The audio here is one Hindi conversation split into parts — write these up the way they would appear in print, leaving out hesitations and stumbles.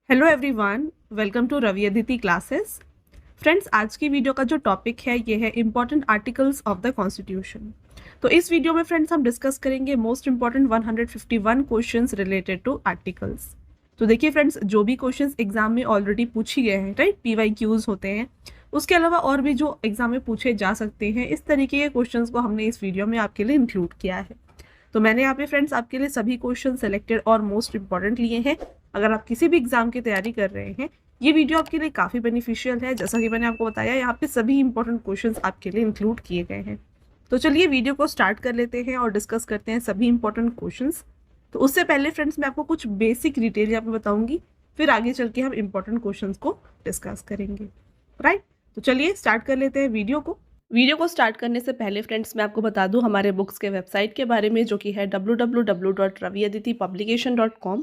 Hello everyone, welcome to Ravi Aditi classes. Friends, आज की वीडियो का जो टॉपिक है ये है important articles of the constitution. तो इस वीडियो में फ्रेंड्स हम डिस्कस करेंगे most important 151 questions related to articles. तो देखिए फ्रेंड्स, जो भी क्वेश्चंस एग्जाम में ऑलरेडी पूछी गए हैं, राइट, PYQs होते हैं, उसके अलावा और भी जो एग्जाम में पूछे जा सकते हैं, इस तरीके के क्वेश्चंस को हमने इस वीडियो में आपके लिए इंक्लूड किया है। तो मैंने यहाँ पे फ्रेंड्स आपके लिए सभी क्वेश्चन सेलेक्टेड और मोस्ट इंपॉर्टेंट लिए हैं। अगर आप किसी भी एग्जाम की तैयारी कर रहे हैं, ये वीडियो आपके लिए काफ़ी बेनिफिशियल है। जैसा कि मैंने आपको बताया, यहाँ पे सभी इंपॉर्टेंट क्वेश्चंस आपके लिए इंक्लूड किए गए हैं। तो चलिए वीडियो को स्टार्ट कर लेते हैं और डिस्कस करते हैं सभी इंपॉर्टेंट क्वेश्चंस। तो उससे पहले फ्रेंड्स मैं आपको कुछ बेसिक डिटेल यहाँ पे बताऊंगी, फिर आगे चल के हम इंपॉर्टेंट क्वेश्चंस को डिस्कस करेंगे, राइट। तो चलिए स्टार्ट कर लेते हैं वीडियो को स्टार्ट करने से पहले फ्रेंड्स मैं आपको बता दूं हमारे बुक्स के वेबसाइट के बारे में, जो कि है www.raviaditipublication.com।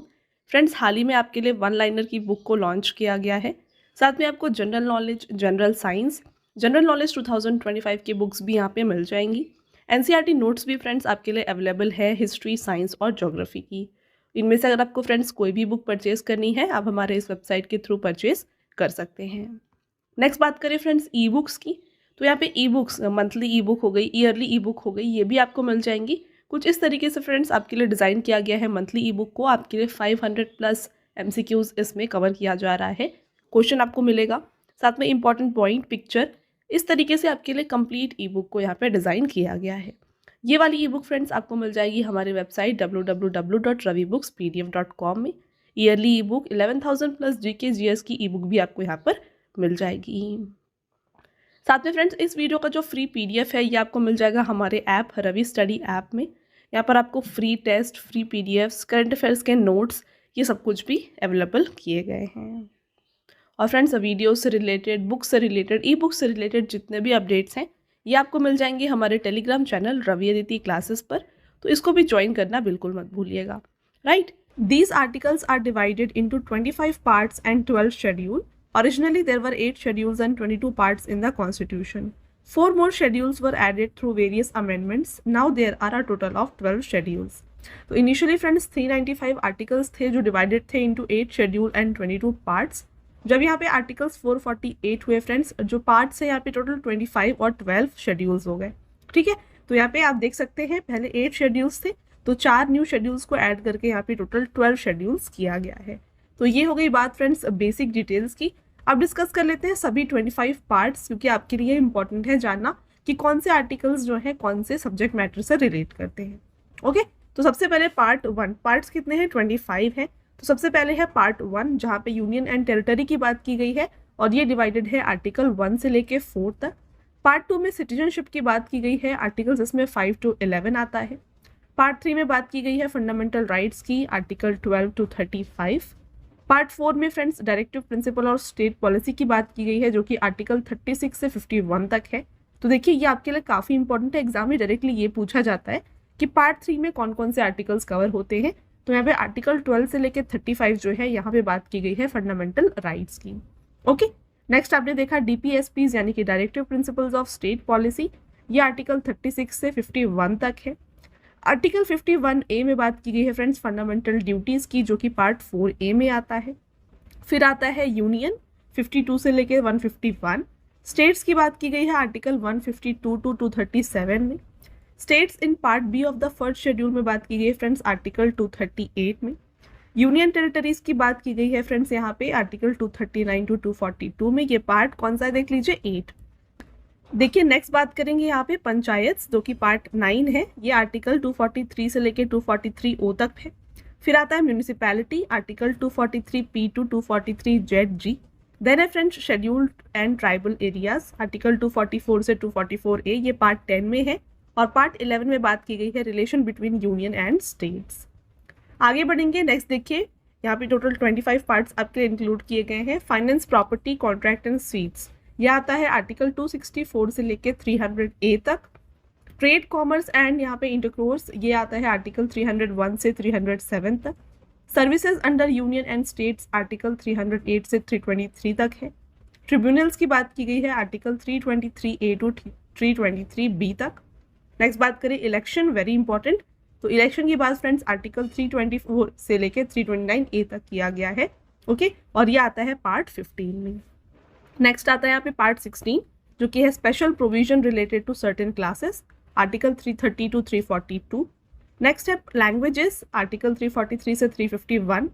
फ्रेंड्स, हाल ही में आपके लिए वन लाइनर की बुक को लॉन्च किया गया है। साथ में आपको general knowledge, general science, general knowledge 2025 की बुक्स भी यहाँ पे मिल जाएंगी। NCERT नोट्स भी फ्रेंड्स आपके लिए अवेलेबल है हिस्ट्री, साइंस और ज्योग्राफी की। इनमें से अगर आपको फ्रेंड्स कोई भी बुक परचेज करनी है, आप हमारे इस वेबसाइट के थ्रू परचेज कर सकते हैं। नेक्स्ट बात करें फ्रेंड्स ई बुक्स की, तो यहाँ पे e books monthly E book हो गई, ईयरली ई बुक हो गई, ये भी आपको मिल जाएंगी। कुछ इस तरीके से फ्रेंड्स आपके लिए डिज़ाइन किया गया है। मंथली ई बुक को आपके लिए 500 प्लस MCQs इसमें कवर किया जा रहा है। क्वेश्चन आपको मिलेगा, साथ में इंपॉर्टेंट पॉइंट, पिक्चर, इस तरीके से आपके लिए कंप्लीट ई बुक को यहाँ पे डिज़ाइन किया गया है। ये वाली ई बुक फ्रेंड्स आपको मिल जाएगी हमारे वेबसाइट www.ravibooks.pdf.com में। ईयरली ई बुक 11,000 प्लस GK GS की ई बुक भी आपको यहाँ पर मिल जाएगी। साथ में फ्रेंड्स इस वीडियो का जो फ्री PDF है ये आपको मिल जाएगा हमारे ऐप रवि स्टडी ऐप में। यहाँ पर आपको free test, free PDFs, current affairs के नोट्स, ये सब कुछ भी अवेलेबल किए गए हैं। और फ्रेंड्स वीडियो से रिलेटेड, बुक से रिलेटेड, ई बुक से रिलेटेड जितने भी अपडेट्स हैं ये आपको मिल जाएंगे हमारे Telegram channel Ravi Aditi classes पर। तो इसको भी ज्वाइन करना बिल्कुल मत भूलिएगा, right. These articles are divided into 25 parts and 12 schedule. Originally, there were 8 schedules and 22 parts in the Constitution. 4 more schedules were added through various amendments. Now there are a total of 12 schedules. तो initially friends 395 articles थे जो divided थे into 8 schedule and 22 parts. जब यहाँ पे articles 448 हुए फ्रेंड्स, जो parts है यहाँ पे total 25 और 12 schedules हो गए, ठीक है। तो यहाँ पे आप देख सकते हैं पहले 8 schedules थे, तो 4 न्यू शेड्यूल्स को ऐड करके यहाँ पे टोटल 12 शेड्यूल्स किया गया है। तो ये हो गई बात फ्रेंड्स बेसिक डिटेल्स की। अब डिस्कस कर लेते हैं सभी 25 पार्ट्स, क्योंकि आपके लिए इंपॉर्टेंट है जानना कि कौन से आर्टिकल्स जो है कौन से सब्जेक्ट मैटर से रिलेट करते हैं। ओके, तो सबसे पहले पार्ट 1। पार्ट्स कितने हैं? 25 हैं। तो सबसे पहले है पार्ट 1, जहाँ पे यूनियन एंड टेरिटरी की बात की गई है और ये डिवाइडेड है आर्टिकल 1 से लेके 4 तक। पार्ट 2 में सिटीजनशिप की बात की गई है, आर्टिकल्स इसमें 5 to 11 आता है। पार्ट 3 में बात की गई है फंडामेंटल राइट्स की, आर्टिकल 12 to 35। पार्ट 4 में फ्रेंड्स डायरेक्टिव प्रिंसिपल और स्टेट पॉलिसी की बात की गई है, जो कि आर्टिकल 36 से 51 तक है। तो देखिए ये आपके लिए काफ़ी इंपॉर्टेंट है, एग्जाम में डायरेक्टली ये पूछा जाता है कि पार्ट 3 में कौन कौन से आर्टिकल्स कवर होते हैं। तो यहाँ पे आर्टिकल 12 से लेकर 35 जो है यहाँ पे बात की गई है फंडामेंटल राइट्स की। ओके, नेक्स्ट आपने देखा DPSPs यानी कि directive principles of state policy, ये आर्टिकल 36 से 51 तक है। आर्टिकल 51A में बात की गई है फ्रेंड्स फंडामेंटल ड्यूटीज़ की, जो कि पार्ट 4A में आता है। फिर आता है यूनियन 52 से लेकर 151। स्टेट्स की बात की गई है आर्टिकल 152 to 237 में। States in part B of the first schedule में बात की गई है फ्रेंड्स आर्टिकल 238 में। यूनियन टेरिटरीज की बात की गई है फ्रेंड्स यहाँ पे आर्टिकल 239 to 242 में। ये पार्ट कौन सा है देख लीजिए, 8। देखिए नेक्स्ट बात करेंगे यहाँ पे पंचायत, जो कि पार्ट 9 है। ये आर्टिकल 243 से लेके 243O तक है। फिर आता है municipality, article 243P to 243ZG। Then है friends scheduled and tribal areas, article 244 से 244A, ये पार्ट 10 में है। और पार्ट 11 में बात की गई है relation between union and states. आगे बढ़ेंगे, नेक्स्ट देखिए यहाँ पे टोटल 25 पार्ट्स आपके इंक्लूड किए गए हैं। Finance, property, contract and sweets, यह आता है आर्टिकल 264 से लेके 300A तक। ट्रेड, कॉमर्स एंड यहाँ पे इंटरकोर्स, ये आता है आर्टिकल 301 से 307 तक। Services under union and states, article 308 से 323 तक है। ट्रिब्यूनल्स की बात की गई है आर्टिकल 323A to 323B तक। नेक्स्ट बात करें इलेक्शन, वेरी इंपॉर्टेंट। तो इलेक्शन की बात फ्रेंड्स आर्टिकल 324 से लेके 329A तक किया गया है। ओके, और ये आता है पार्ट 15 में। नेक्स्ट आता है यहाँ पे पार्ट 16 जो कि है special provision related to certain classes, article 330 to 342। Next है लैंग्वेजेस, आर्टिकल 343 से 351।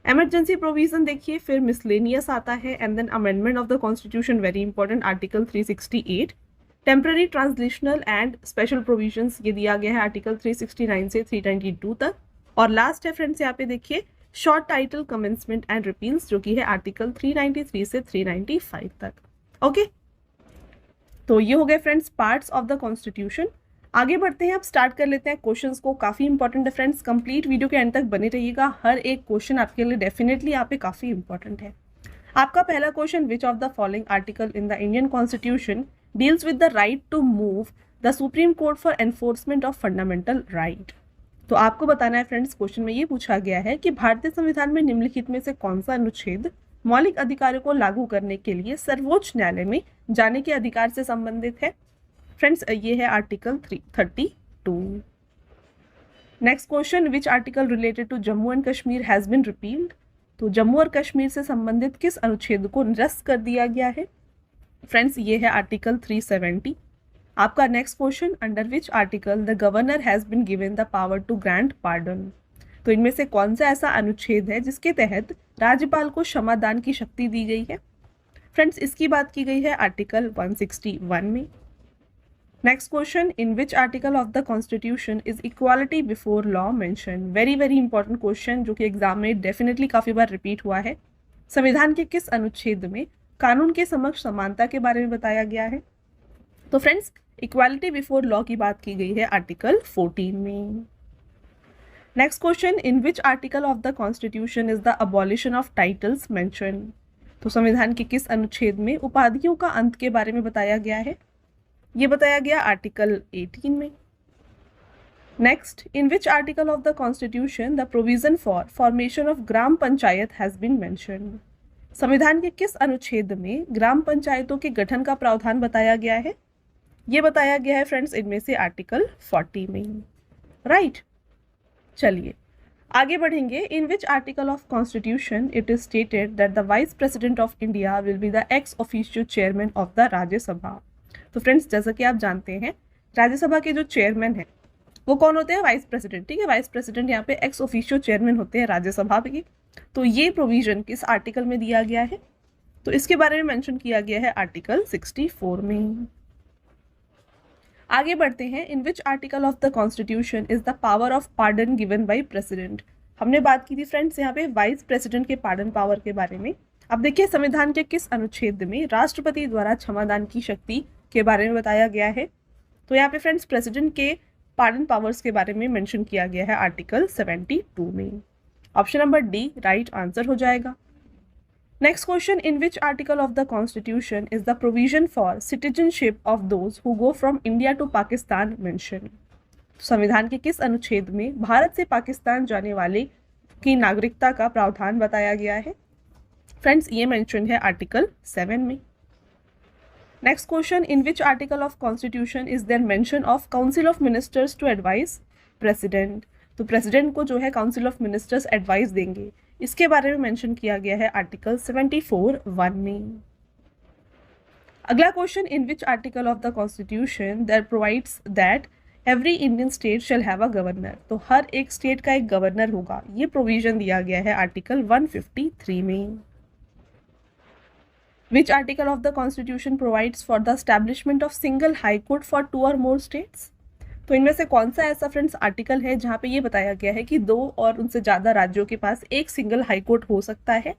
इमरजेंसी प्रोविजन देखिए, फिर मिसलेनियस आता है, and then amendment of the constitution very important, article 368। Temporary translational and special provisions ये दिया गया है आर्टिकल 369 से 392 तक। और लास्ट है फ्रेंड्स यहाँ पे देखिए शॉर्ट टाइटल कमेंसमेंट एंड रिपील्स जो कि है आर्टिकल 393 से 395 तक। ओके, तो ये हो गए friends parts of the constitution. आगे बढ़ते हैं, अब स्टार्ट कर लेते हैं क्वेश्चंस को। काफ़ी इंपॉर्टेंट है फ्रेंड्स, कंप्लीट वीडियो के एंड तक बने रहिएगा, हर एक क्वेश्चन आपके लिए डेफिनेटली यहाँ पे काफ़ी इंपॉर्टेंट है। आपका पहला question, which of the following article in the Indian constitution deals with the right to move the supreme Court for enforcement of fundamental right. तो आपको बताना है फ्रेंड्स, क्वेश्चन में ये पूछा गया है कि भारतीय संविधान में निम्नलिखित में से कौन सा अनुच्छेद मौलिक अधिकारों को लागू करने के लिए सर्वोच्च न्यायालय में जाने के अधिकार से संबंधित है। फ्रेंड्स ये है article 332। Next question, which article related to Jammu and Kashmir has been repealed. तो जम्मू और कश्मीर से संबंधित किस अनुच्छेद को निरस्त कर दिया गया है। फ्रेंड्स ये है आर्टिकल 370। आपका next question, under which article the governor has been given the power to grant pardon. तो इनमें से कौन सा ऐसा अनुच्छेद है जिसके तहत राज्यपाल को क्षमादान की शक्ति दी गई है। फ्रेंड्स इसकी बात की गई है आर्टिकल 161 में। Next question, in which article of the constitution is equality before law mention. Very very important question जो कि एग्जाम में डेफिनेटली काफ़ी बार रिपीट हुआ है। संविधान के किस अनुच्छेद में कानून के समक्ष समानता के बारे में बताया गया है। तो फ्रेंड्स इक्वालिटी बिफोर लॉ की बात की गई है आर्टिकल 14 में। Next question, in which article of the constitution is the abolition of titles mention. तो संविधान के किस अनुच्छेद में उपाधियों का अंत के बारे में बताया गया है। ये बताया गया आर्टिकल 18 में। Next, in which article of the constitution the provision for formation of gram panchayat has been mentioned. संविधान के किस अनुच्छेद में ग्राम पंचायतों के गठन का प्रावधान बताया गया है। ये बताया गया है फ्रेंड्स इनमें से आर्टिकल 40 में। राइट, चलिए आगे बढ़ेंगे। In which article of constitution it is stated that the vice president of India will be the ex officio chairman of the Rajya Sabha. तो फ्रेंड्स जैसा कि आप जानते हैं राज्यसभा के जो चेयरमैन हैं वो कौन होते हैं, वाइस प्रेसिडेंट। ठीक है, वाइस प्रेसिडेंट यहाँ पे एक्स ऑफिशियो चेयरमैन होते हैं राज्यसभा के। तो ये प्रोविजन किस आर्टिकल में दिया गया है, तो इसके बारे में मेंशन किया गया है आर्टिकल 64 में। आगे बढ़ते हैं, in which article of the constitution is the power of pardon given by president. हमने बात की थी फ्रेंड्स यहाँ पे वाइस प्रेसिडेंट के पार्डन पावर के बारे में। अब देखिए संविधान के किस अनुच्छेद में राष्ट्रपति द्वारा क्षमादान की शक्ति के बारे में बताया गया है। तो यहाँ पे फ्रेंड्स प्रेसिडेंट के पार्डन पावर्स के बारे में मेंशन किया गया है आर्टिकल 72 में। Option number D right answer हो जाएगा। Next question, in which article of the constitution is the provision for citizenship of those who go from India to Pakistan mention. संविधान के किस अनुच्छेद में भारत से पाकिस्तान जाने वाले की नागरिकता का प्रावधान बताया गया है। फ्रेंड्स ये मेंशन है आर्टिकल 7 में। Next question, in which article of constitution is there mention of council of ministers to advise president. तो प्रेसिडेंट को जो है काउंसिल ऑफ मिनिस्टर्स एडवाइस देंगे, इसके बारे में मेंशन किया गया है आर्टिकल 74(1) में। अगला question, in which article of the constitution that provides that every Indian state shall have a governor. तो हर एक स्टेट का एक गवर्नर होगा, ये प्रोविजन दिया गया है आर्टिकल 153 में। विच article of the constitution provides for the establishment of single high court for 2 और मोर स्टेट्स। तो इनमें से कौन सा ऐसा फ्रेंड्स आर्टिकल है जहाँ पे ये बताया गया है कि 2 और उनसे ज़्यादा राज्यों के पास एक सिंगल हाई कोर्ट हो सकता है।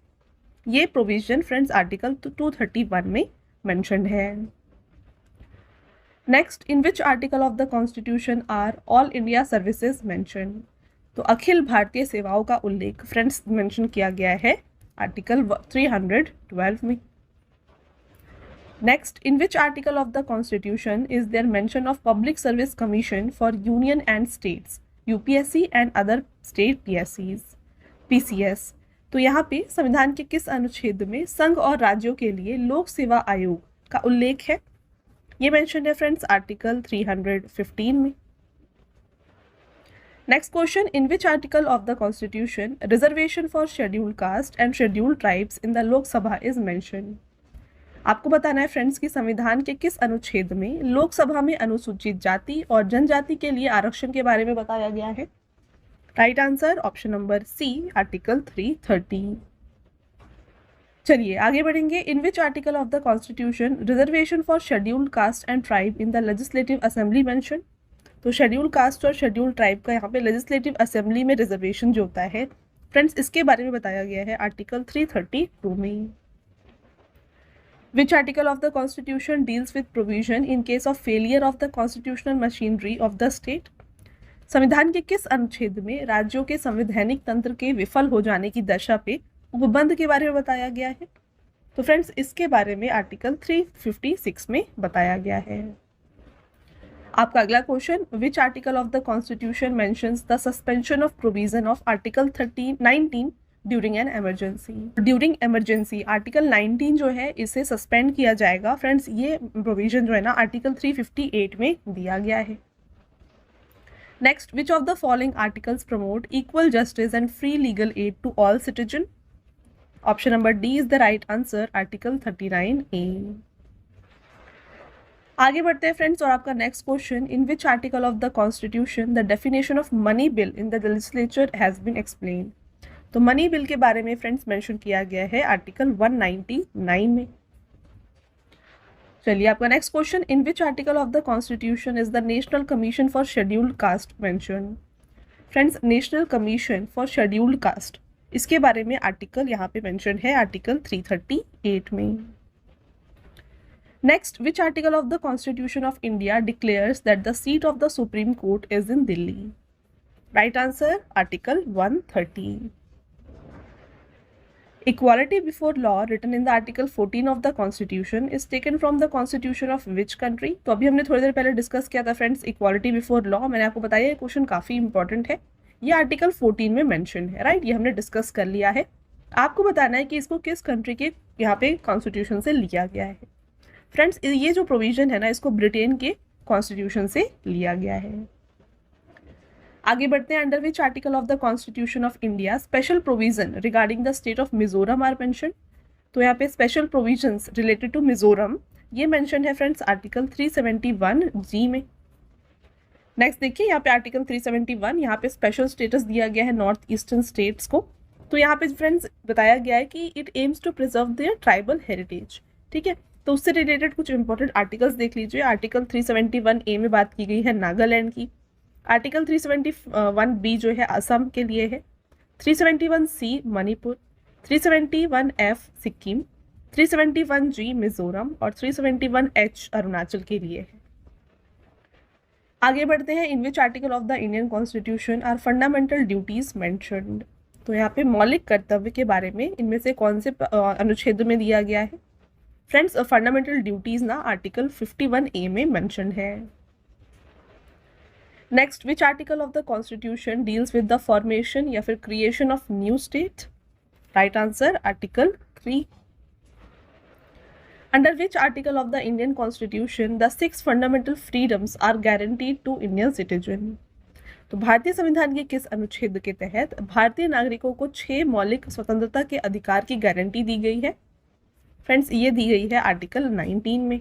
ये प्रोविजन फ्रेंड्स आर्टिकल 231 में मेंशन्ड है। Next, in which article of the constitution are all India services mentioned. तो अखिल भारतीय सेवाओं का उल्लेख फ्रेंड्स मेंशन किया गया है आर्टिकल 312 में। Next, in which article of the Constitution is there mention of Public Service Commission for Union and States, UPSC and other state PSCs, PCS? तो यहाँ पे संविधान के किस अनुच्छेद में संघ और राज्यों के लिए लोक सेवा आयोग का उल्लेख है। ये मेंशन है फ्रेंड्स आर्टिकल 315 में। Next question, in which article of the constitution reservation for scheduled caste and scheduled tribes in the Lok Sabha is mention. आपको बताना है फ्रेंड्स कि संविधान के किस अनुच्छेद में लोकसभा में अनुसूचित जाति और जनजाति के लिए आरक्षण के बारे में बताया गया है। Right answer option number C, article 330। चलिए आगे बढ़ेंगे। In which article of the constitution reservation for scheduled caste and tribe in the legislative assembly mention. तो शेड्यूल्ड कास्ट और शेड्यूल्ड ट्राइब का यहाँ पे लेजिस्लेटिव असेंबली में रिजर्वेशन जो होता है फ्रेंड्स, इसके बारे में बताया गया है आर्टिकल 332 में। Which article of the Constitution deals with provision in case of failure of the constitutional machinery of the state? संविधान के किस अनुच्छेद में राज्यों के संवैधानिक तंत्र के विफल हो जाने की दशा पे उपबंध के बारे में बताया गया है? तो फ्रेंड्स इसके बारे में आर्टिकल 356 में बताया गया है। आपका अगला question, which article of the constitution mentions the suspension of provision of article 19 during an emergency. During emergency article 19 जो है इसे सस्पेंड किया जाएगा। फ्रेंड्स ये प्रोविजन जो है ना आर्टिकल 358 में दिया गया है। Next, which of the following articles promote equal justice and free legal aid to all citizen? Option number D is the right answer, article 39A। आगे बढ़ते हैं फ्रेंड्स और आपका next question, in which article of the constitution the definition of money bill in the legislature has been explained. तो मनी बिल के बारे में फ्रेंड्स मेंशन किया गया है आर्टिकल 199 में। चलिए आपका next question, in which article of the constitution is the national commission for scheduled cast mention. Friends national commission for scheduled cast, इसके बारे में आर्टिकल यहाँ पे मेंशन है आर्टिकल 338 में। Next, which article of the constitution of India declares that the seat of the supreme court is in Delhi? Right answer article 130। Equality before law written in the Article 14 of the Constitution is taken from the Constitution of which country? तो अभी हमने थोड़ी देर पहले डिस्कस किया था फ्रेंड्स इक्वालिटी बिफोर लॉ। मैंने आपको बताया ये क्वेश्चन काफ़ी इंपॉर्टेंट है। ये आर्टिकल 14 में मेंशन है, राइट? ये हमने डिस्कस कर लिया है। आपको बताना है कि इसको किस कंट्री के यहाँ पे कॉन्स्टिट्यूशन से लिया गया है। फ्रेंड्स ये जो प्रोविजन है ना इसको ब्रिटेन के कॉन्स्टिट्यूशन से लिया गया है। आगे बढ़ते हैं। Under which article of the constitution of India special provision regarding the state of Mizoram are mention. तो यहाँ पे special provisions related to Mizoram ये मेंशन है फ्रेंड्स आर्टिकल 371G में। नेक्स्ट देखिए यहाँ पे आर्टिकल 371 यहाँ पे स्पेशल स्टेटस दिया गया है नॉर्थ ईस्टर्न स्टेट्स को। तो यहाँ पे फ्रेंड्स बताया गया है कि it aims to preserve their tribal heritage. ठीक है, तो उससे रिलेटेड कुछ इंपॉर्टेंट आर्टिकल्स देख लीजिए। आर्टिकल 371A में बात की गई है नागालैंड की। आर्टिकल 371B जो है असम के लिए है, 371C Manipur, 371F Sikkim, 371G Mizoram और 371H अरुणाचल के लिए है। आगे बढ़ते हैं। In which article of the Indian constitution are fundamental duties mentioned. तो यहाँ पे मौलिक कर्तव्य के बारे में इनमें से कौन से अनुच्छेद में दिया गया है? फ्रेंड्स फंडामेंटल ड्यूटीज ना आर्टिकल 51A में मेंशन है। Next, which article of the constitution deals with the formation या फिर creation of new state? Right answer article 3। Under which article of the Indian constitution the 6 fundamental freedoms are guaranteed to Indian citizen? तो भारतीय संविधान के किस अनुच्छेद के तहत भारतीय नागरिकों को 6 मौलिक स्वतंत्रता के अधिकार की गारंटी दी गई है? फ्रेंड्स ये दी गई है आर्टिकल 19 में।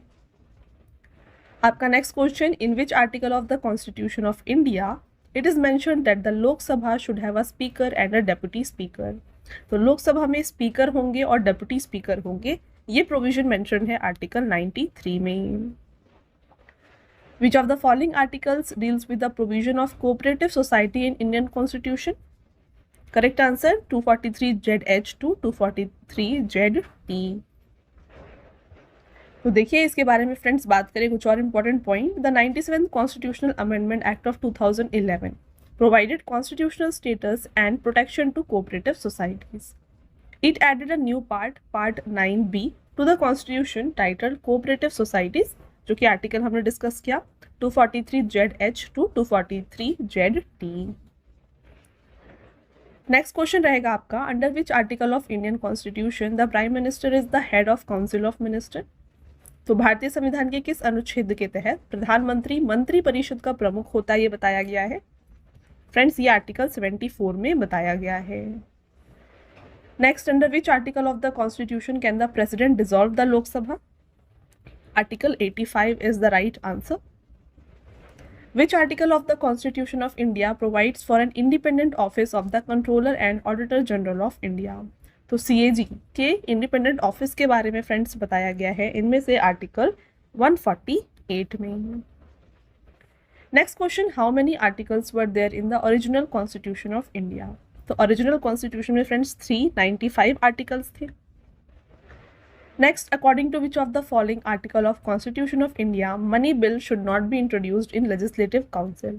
आपका next question, in which article of the constitution of India it is mentioned that the Lok Sabha should have a speaker and a deputy speaker? तो लोकसभा में स्पीकर होंगे और डेप्यूटी स्पीकर होंगे, ये प्रोविजन मेंशन है आर्टिकल 93 में। विच of the following articles deals with the provision of cooperative society in Indian constitution? Correct answer 243ZH to 243ZT। तो देखिए इसके बारे में फ्रेंड्स बात करें कुछ और important point. The 97th constitutional amendment act of 2011 provided constitutional status and protection to cooperative societies. It added a new part 9B to the constitution titled cooperative societies, जो कि आर्टिकल हमने डिस्कस किया 243ZH to 243ZT। Next question रहेगा आपका, under which article of Indian constitution the prime minister is the head of council of minister? तो भारतीय संविधान के किस अनुच्छेद के तहत प्रधानमंत्री मंत्री परिषद का प्रमुख होता है ये बताया गया है? फ्रेंड्स ये आर्टिकल 74 में बताया गया है। Next, under which article of the constitution can the president dissolve the Lok Sabha? Article 85 is the right answer. Which article of the Constitution of India provides for an independent office of the Controller and Auditor General of India? तो CAG के इंडिपेंडेंट ऑफिस के बारे में फ्रेंड्स बताया गया है इनमें से आर्टिकल 148 में। Next question, how many articles were there in the original constitution of India? तो ओरिजिनल कॉन्स्टिट्यूशन में फ्रेंड्स 395 आर्टिकल्स थे। Next, according to which of the following article of Constitution of India, money bill should not be introduced in Legislative Council?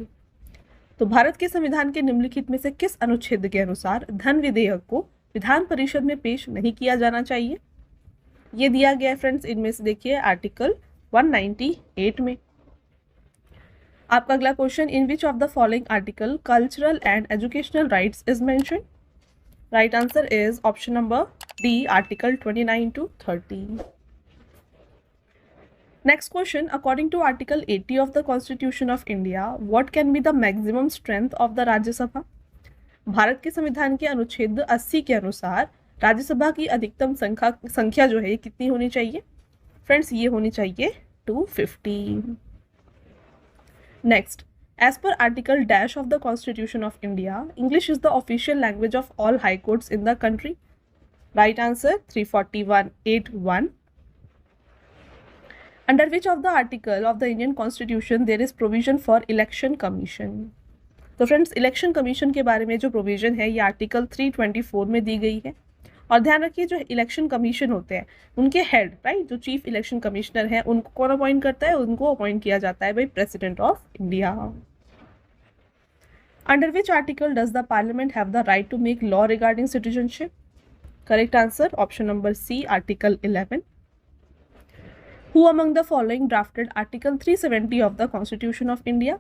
तो भारत के संविधान के निम्नलिखित में से किस अनुच्छेद के अनुसार धन विधेयक को विधान परिषद में पेश नहीं किया जाना चाहिए? ये दिया गया है फ्रेंड्स, इनमें से देखिए आर्टिकल 198 में। आपका अगला question, in which of the following article cultural and educational rights is mention? Right answer is option number D, article 29 to 30. Next question, according to article 80 of the Constitution of India, what can be the maximum strength of the Rajya Sabha? Bharat के संविधान के अनुच्छेद 80 के अनुसार राज्यसभा की अधिकतम संख्या जो है कितनी होनी चाहिए? फ्रेंड्स ये होनी चाहिए 250। Next, as per article dash of the Constitution of India, English is the official language of all high courts in the country. Right answer 341(8)(1). Under which of the article of the Indian Constitution there is provision for election commission? तो फ्रेंड्स इलेक्शन कमीशन के बारे में जो प्रोविजन है ये आर्टिकल 324 में दी गई है। और ध्यान रखिए जो इलेक्शन कमीशन होते हैं उनके हेड, राइट, जो चीफ इलेक्शन कमिश्नर है उनको कौन अपॉइंट करता है? उनको अपॉइंट किया जाता है by president of India. Under which article does the Parliament have the right to make law regarding citizenship? Correct answer option number C, article 11. Who among the following drafted article 370 of the Constitution of India?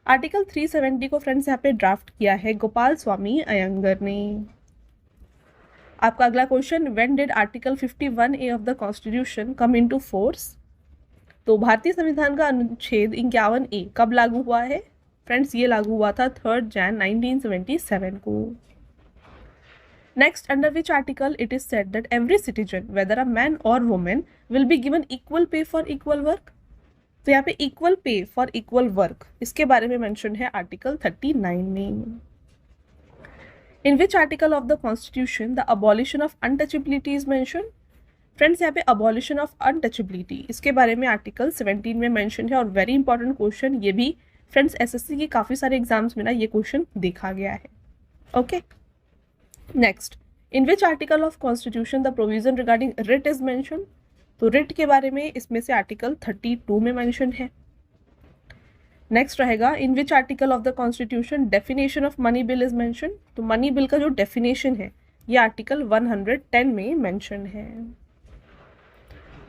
Article 370 को फ्रेंड्स यहाँ पे ड्राफ्ट किया है गोपाल स्वामी अयंगर ने। आपका अगला question, when did article 51A of the constitution come into force? तो भारतीय संविधान का अनुच्छेद 51A कब लागू हुआ है? फ्रेंड्स ये लागू हुआ था 3 जनवरी 1977 को। Next, under which article it is said that every citizen whether a man और women will be given equal pay for equal work? तो यहाँ पे equal pay for equal work इसके बारे में मेंशन है आर्टिकल 39 में। In which article of the constitution the abolition of untouchability is mention? Friends यहाँ पे अबॉलिशन ऑफ अनटचेबिलिटी इसके बारे में आर्टिकल 17 में मेंशन है। और वेरी इंपॉर्टेंट क्वेश्चन, ये भी फ्रेंड्स एसएससी के काफ़ी सारे एग्जाम्स में ना ये क्वेश्चन देखा गया है। Okay, next, in which article of constitution the provision regarding writ is mention? तो रिट के बारे में इसमें से आर्टिकल 32 में मेंशन है। नेक्स्ट रहेगा, in which article of the constitution definition of money bill is mention? तो मनी बिल का जो डेफिनेशन है ये आर्टिकल 110 में मेंशन है।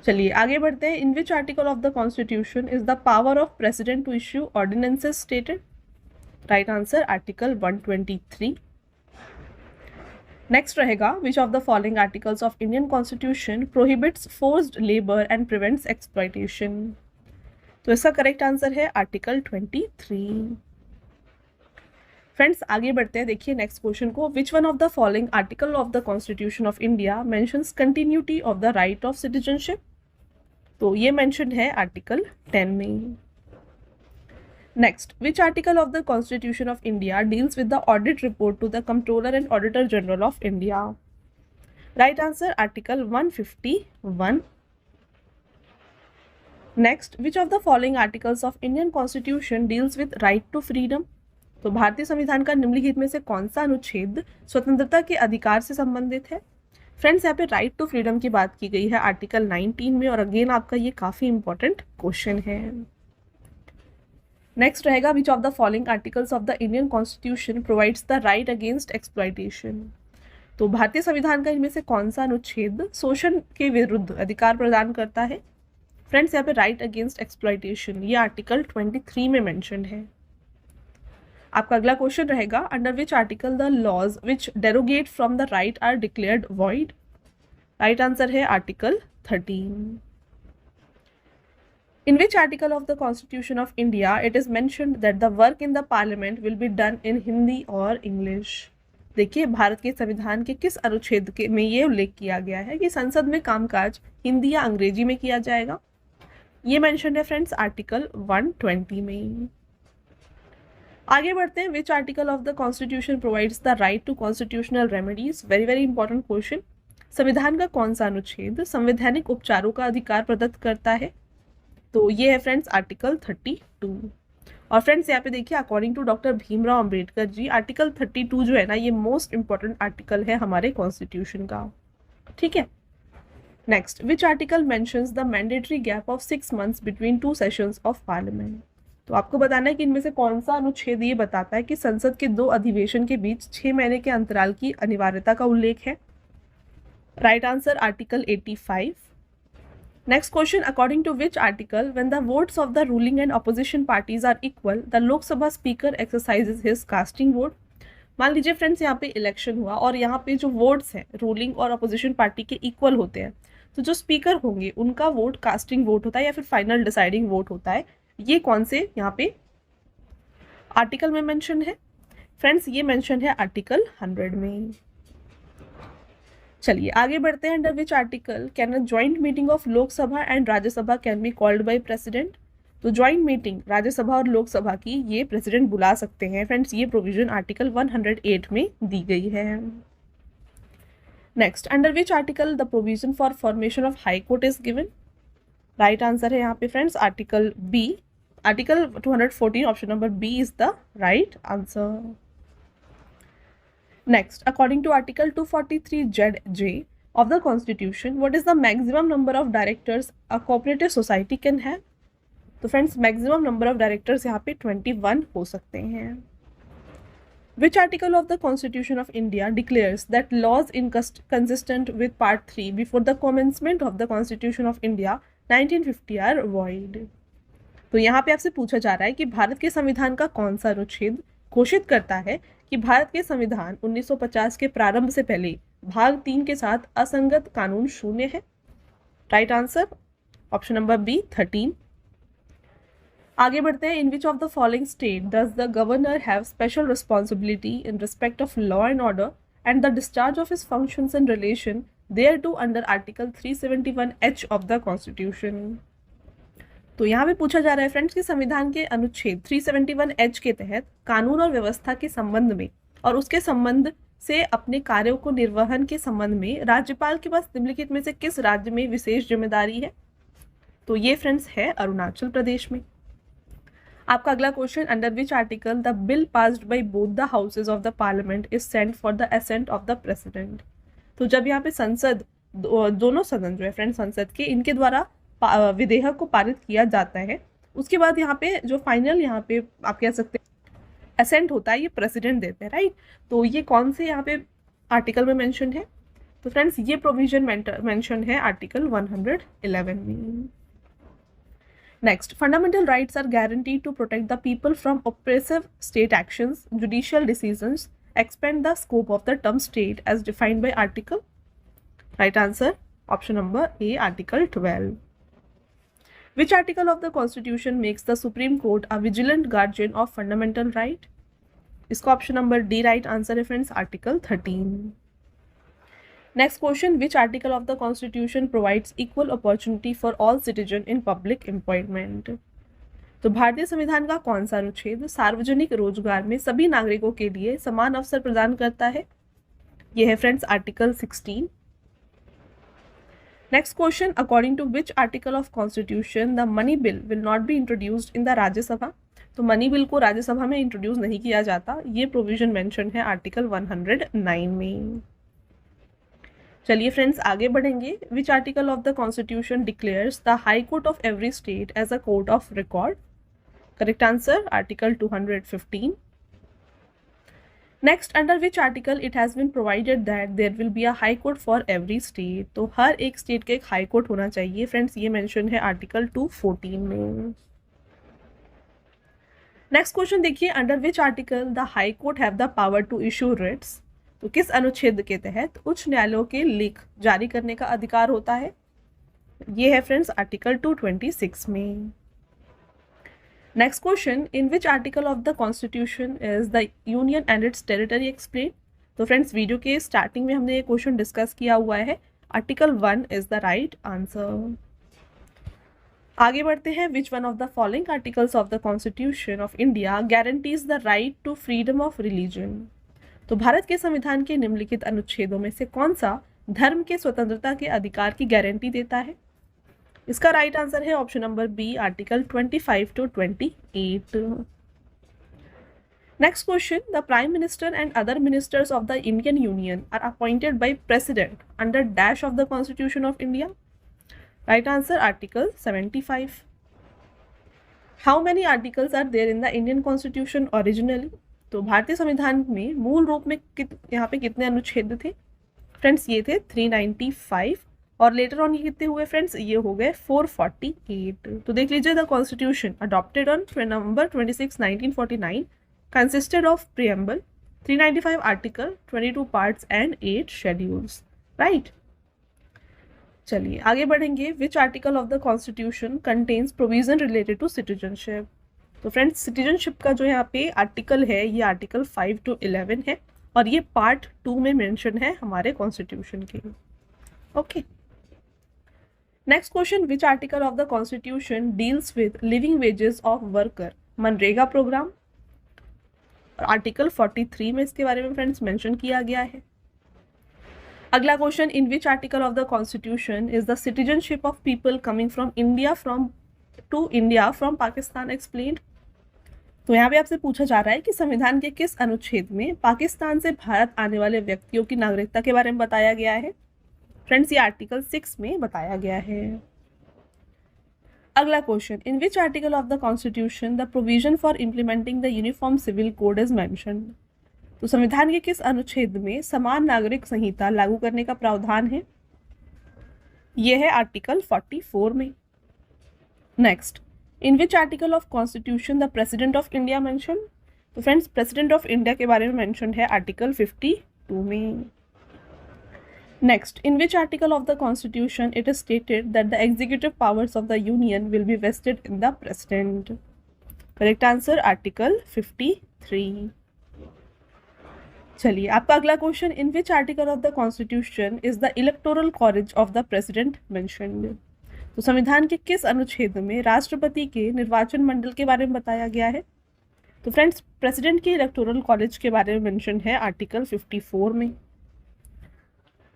चलिए आगे बढ़ते हैं। In which article of the constitution is the power of president to issue ordinances stated? Right answer article 123। Next रहेगा, which of the following articles of Indian constitution prohibits forced labour and prevents exploitation? तो इसका करेक्ट आंसर है आर्टिकल 23। फ्रेंड्स आगे बढ़ते हैं, देखिए नेक्स्ट क्वेश्चन को, which one of the following article of the constitution of India mentions continuity of the right of citizenship? तो ये मेंशन है आर्टिकल 10 में। Next, which article of the constitution of India deals with the audit report to the controller and auditor general of India? Right answer article 151। Next, which of the following articles of Indian constitution deals with right to freedom? तो भारतीय संविधान का निम्नलिखित में से कौन सा अनुच्छेद स्वतंत्रता के अधिकार से संबंधित है? फ्रेंड्स यहाँ पे राइट टू फ्रीडम की बात की गई है आर्टिकल 19 में। और अगेन आपका ये काफ़ी इंपॉर्टेंट क्वेश्चन है। नेक्स्ट रहेगा, which of the following articles of the Indian constitution provides the right against exploitation? तो भारतीय संविधान का इनमें से कौन सा अनुच्छेद शोषण के विरुद्ध अधिकार प्रदान करता है? फ्रेंड्स यहाँ पे राइट अगेंस्ट एक्सप्लॉयटेशन ये आर्टिकल 23 में मेंशन है। आपका अगला क्वेश्चन रहेगा, under which article the laws which derogate from the right are declared void? Right answer है article 13। In which article of the Constitution of India it is mentioned that the work in the Parliament will be done in Hindi और English? देखिए, भारत के संविधान के किस अनुच्छेद के में ये उल्लेख किया गया है कि संसद में कामकाज हिंदी या अंग्रेजी में किया जाएगा? ये मेंशन है फ्रेंड्स आर्टिकल 120 में। आगे बढ़ते हैं। Which article of the constitution provides the right to constitutional remedies? Very very important question. संविधान का कौन सा अनुच्छेद संवैधानिक उपचारों का अधिकार प्रदत्त करता है? तो ये है फ्रेंड्स आर्टिकल 32। और फ्रेंड्स यहाँ पे देखिए, according to doctor Bhimrao Ambedkar ji, article 32 जो है ना, ये मोस्ट इंपॉर्टेंट आर्टिकल है हमारे कॉन्स्टिट्यूशन का। ठीक है। Next, which article mentions the mandatory gap of 6 months between 2 sessions of parliament? तो आपको बताना है कि इनमें से कौन सा अनुच्छेद ये बताता है कि संसद के 2 अधिवेशन के बीच 6 महीने के अंतराल की अनिवार्यता का उल्लेख है। Right answer article 85। Next question, according to which article when the votes of the ruling and opposition parties are equal the Lok Sabha speaker exercises his casting vote? मान लीजिए फ्रेंड्स, यहाँ पे इलेक्शन हुआ और यहाँ पे जो वोट्स हैं रूलिंग और अपोजिशन पार्टी के इक्वल होते हैं, तो जो स्पीकर होंगे उनका वोट कास्टिंग वोट होता है या फिर फाइनल डिसाइडिंग वोट होता है। ये कौन से यहाँ पे आर्टिकल में मेंशन है? फ्रेंड्स, ये मेंशन है आर्टिकल 100 में। चलिए आगे बढ़ते हैं। Under which article can a joint meeting of Lok Sabha and Rajya Sabha can be called by president? तो ज्वाइंट मीटिंग राज्यसभा और लोकसभा की ये प्रेसिडेंट बुला सकते हैं। फ्रेंड्स, ये प्रोविजन आर्टिकल 108 में दी गई है। Next, under which article the provision for formation of high court is given? Right answer है यहाँ पे friends article B, article 214, option number B is the right answer. Next, according to article 243(j) of the Constitution, what is the maximum number of directors a cooperative society can have? तो friends, maximum number of directors यहाँ पे 21 हो सकते हैं। Which article of the Constitution of India declares that laws inconsistent with Part 3 before the commencement of the Constitution of India 1950 are void? तो यहाँ पे आपसे पूछा जा रहा है कि भारत के संविधान का कौन सा अनुच्छेद घोषित करता है कि भारत के संविधान 1950 के प्रारंभ से पहले भाग 3 के साथ असंगत कानून शून्य है। Right answer option number B 13। आगे बढ़ते हैं। In which of the following state does the governor have special responsibility in respect of law and order and the discharge of his functions in relation thereto under article 371H of the constitution? तो यहाँ पे पूछा जा रहा है फ्रेंड्स कि संविधान के अनुच्छेद 371H के तहत कानून और व्यवस्था के संबंध में और उसके संबंध से अपने कार्यों को निर्वहन के संबंध में राज्यपाल के पास निम्नलिखित में से किस राज्य में विशेष जिम्मेदारी है? तो ये फ्रेंड्स है अरुणाचल प्रदेश में। आपका अगला question, under which article the bill passed by both the houses of the parliament is sent for the assent of the president? तो जब यहाँ पे संसद दोनों सदन जो है फ्रेंड्स संसद के, इनके द्वारा विधेयक को पारित किया जाता है, उसके बाद यहाँ पे जो फाइनल यहाँ पे आप कह सकते हैं असेंट होता है, ये प्रेसिडेंट देते हैं। राइट, तो ये कौन से यहाँ पे आर्टिकल में मेंशन है? तो फ्रेंड्स, ये प्रोविजन मेंशन है आर्टिकल 111 में। Next, fundamental rights are guaranteed to protect the people from oppressive state actions, judicial decisions, expand the scope of the term state as defined by article? Right answer option number A article 12। Which article of the Constitution makes the Supreme Court a vigilant guardian of fundamental right? इसका option number D right answer है friends article 13। Next question, which article of the constitution provides equal opportunity for all citizen in public employment? तो भारतीय संविधान का कौन सा अनुच्छेद सार्वजनिक रोजगार में सभी नागरिकों के लिए समान अवसर प्रदान करता है? यह है friends article 16। Next question, according to which article of constitution the money bill will not be introduced in the Rajya Sabha? तो मनी बिल को राज्यसभा में इंट्रोड्यूस नहीं किया जाता, ये प्रोविजन मेंशन है आर्टिकल 109 में। चलिए फ्रेंड्स आगे बढ़ेंगे। Which article of the constitution declares the high court of every state as a court of record? Correct answer article 215। Next, under which article it has been provided that there will be a high court for every state? तो हर एक स्टेट का एक हाई कोर्ट होना चाहिए फ्रेंड्स, ये मेंशन है आर्टिकल 214 में। नेक्स्ट क्वेश्चन देखिए, under which article the high court have the power to issue writs? तो किस अनुच्छेद के तहत उच्च न्यायालयों के लिख जारी करने का अधिकार होता है? ये है फ्रेंड्स आर्टिकल 226 में। Next question, in which article of the constitution is the union and its territory explain. तो फ्रेंड्स वीडियो के स्टार्टिंग में हमने ये क्वेश्चन डिस्कस किया हुआ है। Article 1 is the right answer. आगे बढ़ते हैं, which one of the following articles of the constitution of India guarantees the right to freedom of religion. तो भारत के संविधान के निम्नलिखित अनुच्छेदों में से कौन सा धर्म के स्वतंत्रता के अधिकार की गारंटी देता है। इसका राइट आंसर है option number B, article 25 to 28। Next question, the prime minister and other ministers of the Indian union are appointed by president under dash of the constitution of India. Right answer article 75। How many articles are there in the Indian constitution originally. तो भारतीय संविधान में मूल रूप में यहाँ पे कितने अनुच्छेद थे फ्रेंड्स, ये थे 395 और लेटर ऑन ये कितने हुए फ्रेंड्स, ये हो गए 448। तो देख लीजिए, the constitution adopted on November 26, 1949 consisted of preamble, 395 article, 22 parts and 8 schedules. Right, चलिए आगे बढ़ेंगे। Which article of the constitution contains provision related to citizenship. तो फ्रेंड्स सिटीजनशिप का जो यहाँ पे आर्टिकल है, ये आर्टिकल 5 to 11 है और ये पार्ट 2 में मेंशन है हमारे कॉन्स्टिट्यूशन के। Okay, next question, which article of the constitution deals with living wages of worker, MNREGA programme. और आर्टिकल 43 में इसके बारे में फ्रेंड्स मेंशन किया गया है। अगला question, in which article of the constitution is the citizenship of people coming from India from Pakistan explained. तो यहाँ पे आपसे पूछा जा रहा है कि संविधान के किस अनुच्छेद में पाकिस्तान से भारत आने वाले व्यक्तियों की नागरिकता के बारे में बताया गया है। फ्रेंड्स ये आर्टिकल 6 में बताया गया है। अगला question, in which article of the constitution the provision for implementing the uniform civil code is mentioned. तो संविधान के किस अनुच्छेद में समान नागरिक संहिता लागू करने का प्रावधान है। यह है आर्टिकल 44 में। Next, in which article of constitution the president of India mention. तो फ्रेंड्स प्रेसिडेंट ऑफ इंडिया के बारे में मेंशन है आर्टिकल 52 में। Next, in which article of the Constitution it is stated that the executive powers of the Union will be vested in the President? Correct answer, Article 53. चलिए आपका अगला question, in which article of the Constitution is the electoral college of the President mentioned? तो संविधान के किस अनुच्छेद में राष्ट्रपति के निर्वाचन मंडल के बारे में बताया गया है। तो फ्रेंड्स प्रेसिडेंट के इलेक्टोरल कॉलेज के बारे में मेंशन है आर्टिकल 54 में।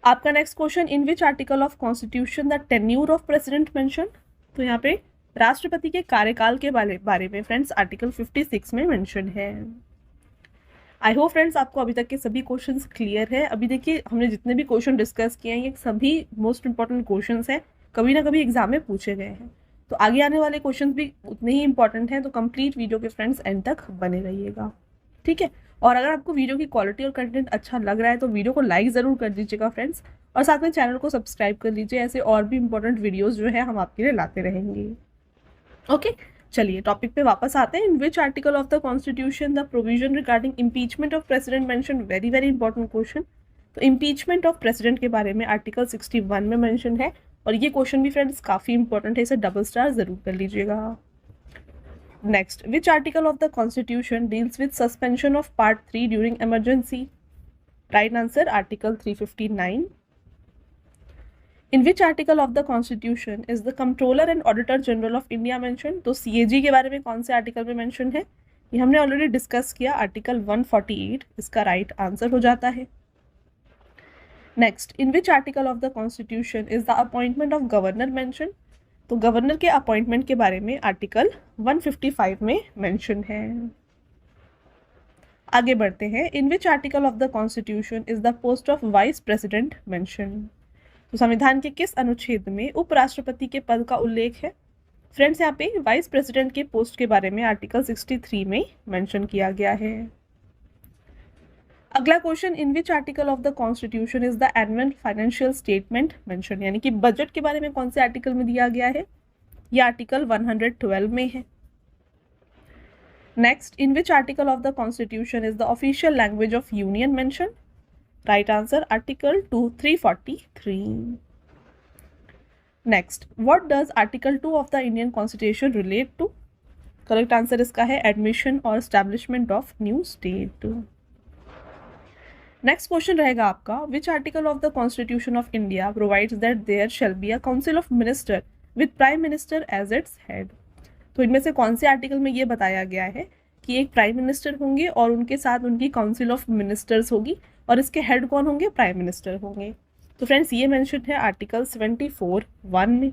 आपका next question, in which article of constitution the tenure of president mention. तो यहाँ पे राष्ट्रपति के कार्यकाल के बारे में फ्रेंड्स आर्टिकल 56 में मेंशन है। आई होप फ्रेंड्स आपको अभी तक के सभी क्वेश्चंस क्लियर है। अभी देखिए हमने जितने भी क्वेश्चन डिस्कस किए हैं ये सभी मोस्ट इंपॉर्टेंट क्वेश्चंस हैं, कभी ना कभी एग्जाम में पूछे गए हैं। तो आगे आने वाले क्वेश्चन भी उतने ही इंपॉर्टेंट हैं, तो कंप्लीट वीडियो के फ्रेंड्स एंड तक बने रहिएगा, ठीक है। और अगर आपको वीडियो की क्वालिटी और कंटेंट अच्छा लग रहा है तो वीडियो को लाइक ज़रूर कर दीजिएगा फ्रेंड्स, और साथ में चैनल को सब्सक्राइब कर लीजिए। ऐसे और भी इंपॉर्टेंट वीडियोस जो है हम आपके लिए लाते रहेंगे। ओके, चलिए टॉपिक पे वापस आते हैं। In which article of the constitution the provision regarding impeachment of president mention. Very very important question. तो इम्पीचमेंट ऑफ प्रेसिडेंट के बारे में आर्टिकल 61 में मेंशन है, और ये क्वेश्चन भी फ्रेंड्स काफ़ी इंपॉर्टेंट है, इसे डबल स्टार ज़रूर कर लीजिएगा। Next, which article of the Constitution deals with suspension of Part 3 during emergency? Right answer, Article 359. In which article of the Constitution is the Comptroller and Auditor General of India mentioned? तो CAG के बारे में कौन से आर्टिकल में मेंशन है, ये हमने ऑलरेडी डिस्कस किया, आर्टिकल 148 इसका राइट आंसर हो जाता है। Next, in which article of the constitution is the appointment of governor mention. तो गवर्नर के अपॉइंटमेंट के बारे में आर्टिकल 155 में मेंशन है। आगे बढ़ते हैं, in which article of the constitution is the post of vice president mention. तो संविधान के किस अनुच्छेद में उपराष्ट्रपति के पद का उल्लेख है। फ्रेंड्स यहाँ पे वाइस प्रेसिडेंट के पोस्ट के बारे में आर्टिकल 63 में मेंशन किया गया है। अगला question, in which article of the constitution is the annual financial statement mention, यानी कि बजट के बारे में कौन से आर्टिकल में दिया गया है, ये आर्टिकल 112 में है। Next, in which article of the constitution is the official language of union mention. Right answer, article 343। Next, what does article 2 of the Indian constitution relate to. Correct answer इसका है एडमिशन और establishment of new state. Next question रहेगा आपका, which article of the constitution of India provides that there shall be a council of minister with prime minister as its head. तो इनमें से कौन से आर्टिकल में ये बताया गया है कि एक प्राइम मिनिस्टर होंगे और उनके साथ उनकी काउंसिल ऑफ मिनिस्टर्स होगी और इसके हेड कौन होंगे, प्राइम मिनिस्टर होंगे। तो फ्रेंड्स ये मेंशन है आर्टिकल 74(1) में।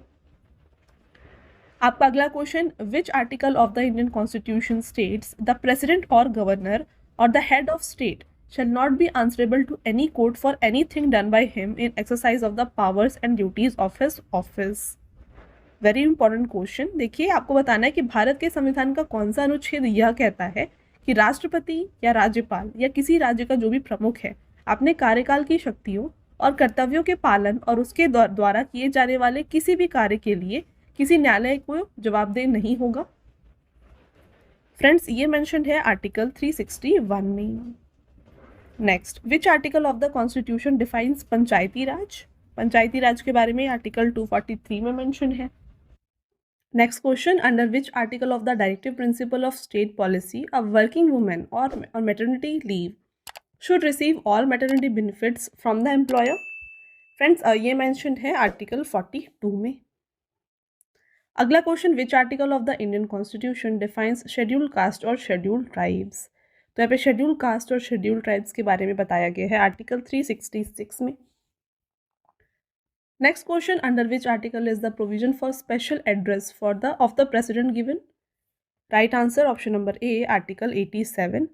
आपका अगला question, which article of the Indian constitution states the president और गवर्नर और the head of state shall not be answerable to any court for anything done by him in exercise of the powers and duties of his office। Very important question. देखिए आपको बताना है कि भारत के संविधान का कौन सा अनुच्छेद यह कहता है कि राष्ट्रपति या राज्यपाल या किसी राज्य का जो भी प्रमुख है अपने कार्यकाल की शक्तियों और कर्तव्यों के पालन और उसके द्वारा किए जाने वाले किसी भी कार्य के लिए किसी न्यायालय को जवाबदेह नहीं होगा। फ्रेंड्स ये मेंशन है आर्टिकल 361 में। Next, which article of the constitution defines Panchayati Raj. Panchayati Raj के बारे में आर्टिकल 243 में मेंशन है। Next question, under which article of the directive principle of state policy a working women और maternity leave should receive all maternity benefits from the employer. Friends ये मेंशन है आर्टिकल 42 में। अगला question, which article of the Indian constitution defines scheduled caste और शेड्यूल्ड ट्राइब्स। तो यहाँ पे शेड्यूल कास्ट और शेड्यूल ट्राइब्स के बारे में बताया गया है आर्टिकल 366 में। Next question, under which article is the provision for special address for the of the president given. Right answer option number A article 87।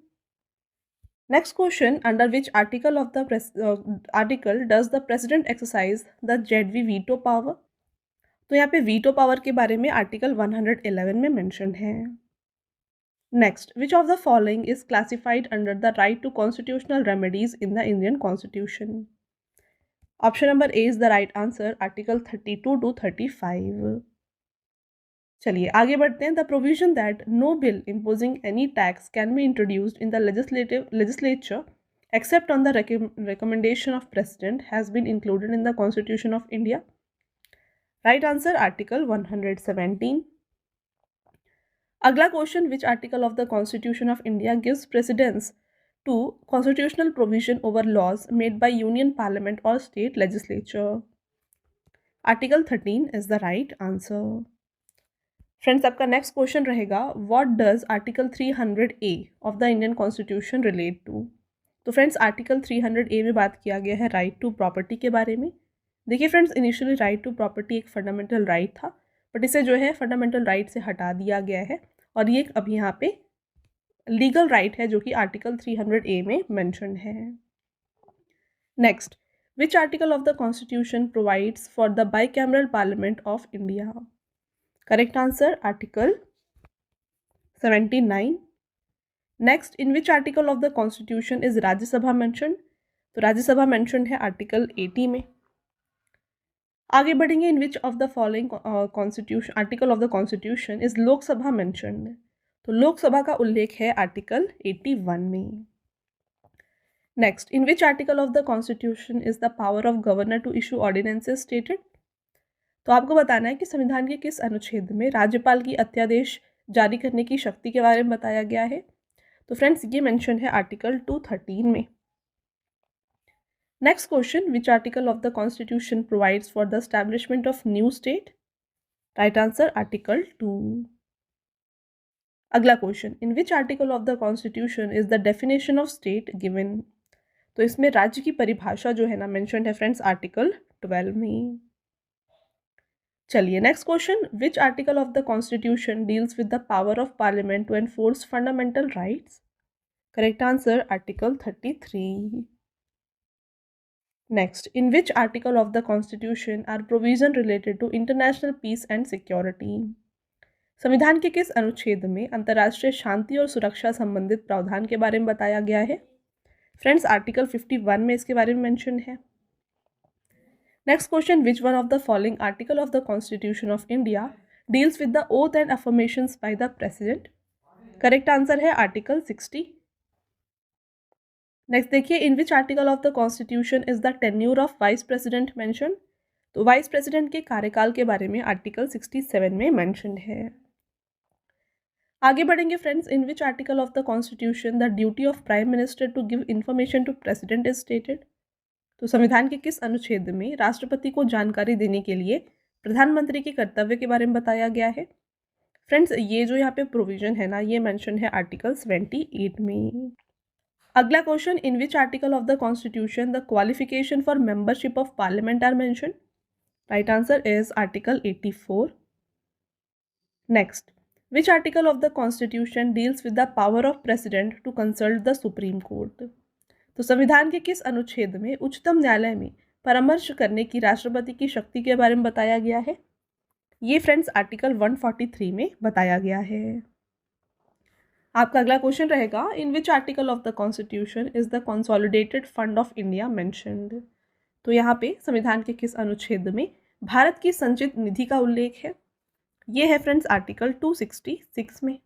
Next question, under which article of the article does the president exercise the जेडवी वीटो पावर। तो यहाँ पे वीटो पावर के बारे में आर्टिकल 111 में मेंशन है। Next, which of the following is classified under the right to constitutional remedies in the Indian Constitution? Option number A is the right answer, Article 32 to 35. चलिए आगे बढ़ते हैं। The provision that no bill imposing any tax can be introduced in the legislature except on the recommendation of President has been included in the Constitution of India. Right answer, Article 117. अगला question, which article of the constitution of India gives precedence to constitutional provision over laws made by union parliament और state legislature. Article 13 is the right answer. Friends आपका नेक्स्ट क्वेश्चन रहेगा, what does article 300A of the Indian constitution relate to. तो फ्रेंड्स आर्टिकल 300A में बात किया गया है राइट टू प्रॉपर्टी के बारे में। देखिए friends, initially right to property एक फंडामेंटल राइट था, बट इसे जो है फंडामेंटल राइट से हटा दिया गया है और ये अब यहाँ पे लीगल राइट है जो कि आर्टिकल 300A में मेंशन है। Next, which article of the constitution provides for the bicameral parliament of India. Correct answer article 79। Next, in which article of the constitution is Rajya Sabha mention. तो राज्यसभा मेंशन है आर्टिकल 80 में। आगे बढ़ेंगे, in which of the following constitution article of the constitution is Lok Sabha mentioned. तो लोकसभा का उल्लेख है आर्टिकल 81 में। Next, in which article of the constitution is the power of governor to issue ordinances stated. तो आपको बताना है कि संविधान के किस अनुच्छेद में राज्यपाल की अध्यादेश जारी करने की शक्ति के बारे में बताया गया है। तो फ्रेंड्स ये मेंशन है आर्टिकल 213 में। Next question, which article of the Constitution provides for the establishment of new state? Right answer, Article 2. अगला question, in which article of the Constitution is the definition of state given? तो इसमें राज्य की परिभाषा जो है ना मेंशन है फ्रेंड्स आर्टिकल 12 में। चलिए next question, which article of the Constitution deals with the power of Parliament to enforce fundamental rights? Correct answer, Article 33. Next, in which article of the Constitution are provisions related to international peace and security? संविधान के किस अनुच्छेद में अंतर्राष्ट्रीय शांति और सुरक्षा संबंधित प्रावधान के बारे में बताया गया है। फ्रेंड्स आर्टिकल 51 में इसके बारे में मेंशन है। Next question, which one of the following article of the constitution of India deals with the oath and affirmations by the president. Correct answer है आर्टिकल 60। नेक्स्ट देखिए, in which article of the constitution is the tenure of vice president mention. तो वाइस प्रेसिडेंट के कार्यकाल के बारे में आर्टिकल 67 में मेंशन है। आगे बढ़ेंगे friends. In which article of the constitution the duty of prime minister to give information to president is stated. तो संविधान के किस अनुच्छेद में राष्ट्रपति को जानकारी देने के लिए प्रधानमंत्री के कर्तव्य के बारे में बताया गया है। फ्रेंड्स ये जो यहाँ पे प्रोविजन है ना, ये मेंशन है आर्टिकल 78 में। अगला question, in which article of the constitution the qualification for membership of parliament are mention. Right answer is article 84। Next, which article of the constitution deals with the power of president to consult the supreme court। तो संविधान के किस अनुच्छेद में उच्चतम न्यायालय में परामर्श करने की राष्ट्रपति की शक्ति के बारे में बताया गया है। ये फ्रेंड्स आर्टिकल 143 में बताया गया है। आपका अगला क्वेश्चन रहेगा, in which article of the constitution is the consolidated fund of India mentioned. तो यहाँ पे संविधान के किस अनुच्छेद में भारत की संचित निधि का उल्लेख है। ये है फ्रेंड्स आर्टिकल 266 में।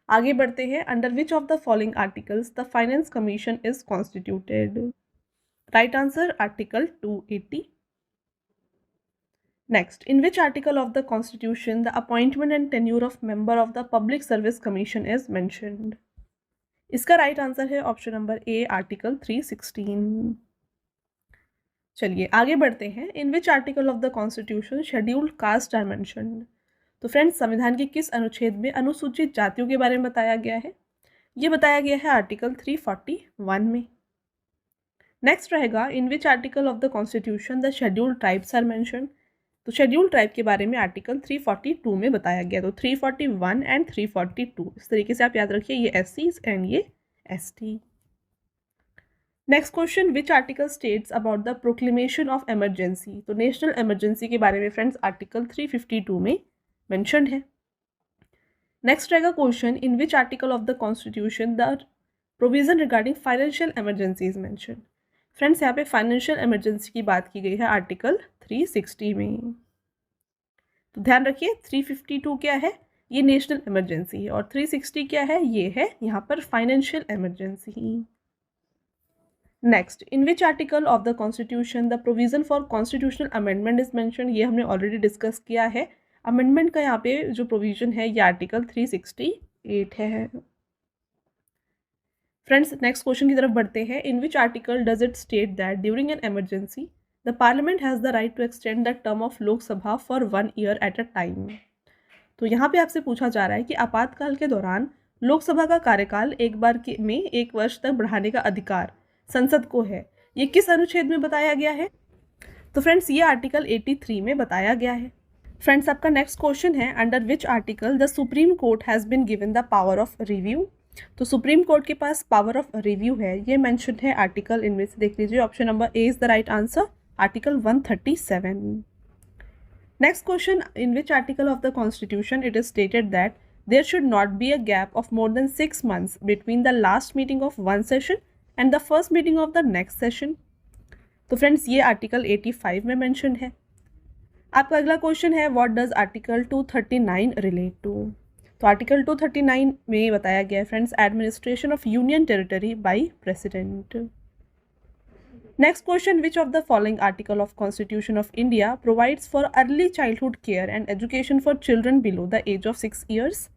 आगे बढ़ते हैं, under which of the following articles the finance commission is constituted. Right answer article 280। Next, in which article of the constitution the appointment and tenure of member of the public service commission is mentioned. इसका राइट आंसर है ऑप्शन नंबर ए आर्टिकल 316। चलिए आगे बढ़ते हैं, in which article of the constitution scheduled caste are mentioned. तो फ्रेंड्स संविधान के किस अनुच्छेद में अनुसूचित जातियों के बारे में बताया गया है। ये बताया गया है आर्टिकल 341 में। नेक्स्ट रहेगा, in which article of the constitution the scheduled tribes are mentioned. तो शेड्यूल्ड ट्राइब के बारे में आर्टिकल 342 में बताया गया। तो 341 एंड 342 इस तरीके से आप याद रखिए, ये SCs एंड ये ST। Next question, which article states about the proclamation of emergency. तो नेशनल इमरजेंसी के बारे में फ्रेंड्स आर्टिकल 352 में मेंशन्ड है। नेक्स्ट रहेगा question, in which article of the constitution the provision regarding financial emergency is mentioned. Friends यहाँ पे फाइनेंशियल इमरजेंसी की बात की गई है आर्टिकल 360 में। तो ध्यान रखिए 352 क्या है, ये नेशनल इमरजेंसी है, और 360 क्या है, ये है यहाँ पर financial emergency. Next, in which article of the constitution the provision for constitutional amendment is mentioned. ये हमने ऑलरेडी डिस्कस किया है। अमेंडमेंट का यहाँ पे जो प्रोविजन है ये आर्टिकल 368 है। फ्रेंड्स नेक्स्ट क्वेश्चन की तरफ बढ़ते हैं, in which article does it state that during an emergency the parliament has the right to extend the term of Lok Sabha for 1 year at a time. तो यहाँ पे आपसे पूछा जा रहा है कि आपातकाल के दौरान लोकसभा का कार्यकाल एक बार में 1 वर्ष तक बढ़ाने का अधिकार संसद को है। ये किस अनुच्छेद में बताया गया है। तो फ्रेंड्स ये आर्टिकल 83 में बताया गया है। फ्रेंड्स आपका नेक्स्ट क्वेश्चन है, under which article the supreme court has been given the power of review. तो सुप्रीम कोर्ट के पास पावर ऑफ रिव्यू है, ये मेंशन है आर्टिकल, इनमें से देख लीजिए, option number A is the right answer, article 137। Next question, in which article of the constitution it is stated that there should not be a gap of more than 6 months between the last meeting of one session and the first meeting of the next session. तो फ्रेंड्स ये आर्टिकल 85 में मेंशन है। आपका अगला क्वेश्चन है, what does article 239 relate to. तो आर्टिकल 239 में बताया गया है friends, administration of union territory by president. Next question, which of the following article of constitution of India provides for early childhood care and education for children below the age of 6 years।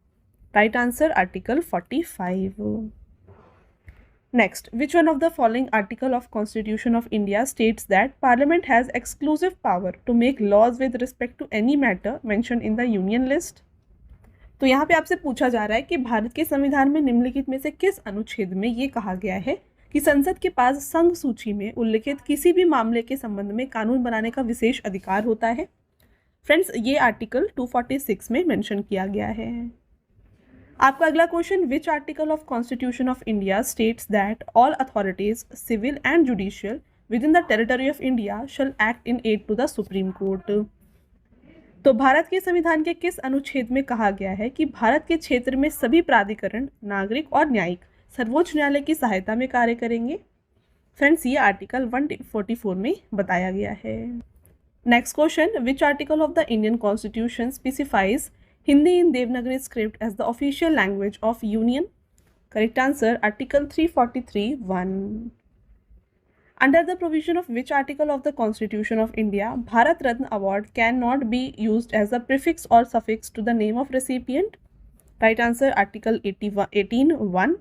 Right answer article 45। Next, which one of the following article of Constitution of India states that Parliament has exclusive power to make laws with respect to any matter mentioned in the Union list? तो यहाँ पे आपसे पूछा जा रहा है कि भारत के संविधान में निम्नलिखित में से किस अनुच्छेद में ये कहा गया है कि संसद के पास संघ सूची में उल्लिखित किसी भी मामले के संबंध में कानून बनाने का विशेष अधिकार होता है। फ्रेंड्स ये आर्टिकल 246 में मेंशन किया गया है। आपका अगला question, which article of constitution of India states that all authorities civil and judicial within the territory of India shall act in aid to the supreme court. तो भारत के संविधान के किस अनुच्छेद में कहा गया है कि भारत के क्षेत्र में सभी प्राधिकरण, नागरिक और न्यायिक सर्वोच्च न्यायालय की सहायता में कार्य करेंगे। फ्रेंड्स ये आर्टिकल 144 में बताया गया है। Next question, which article of the Indian constitution specifies Hindi in Devanagari script as the official language of Union? Correct answer, Article 343(1). Under the provision of which article of the Constitution of India, Bharat Ratna Award cannot be used as a prefix or suffix to the name of recipient? Right answer article 18(1).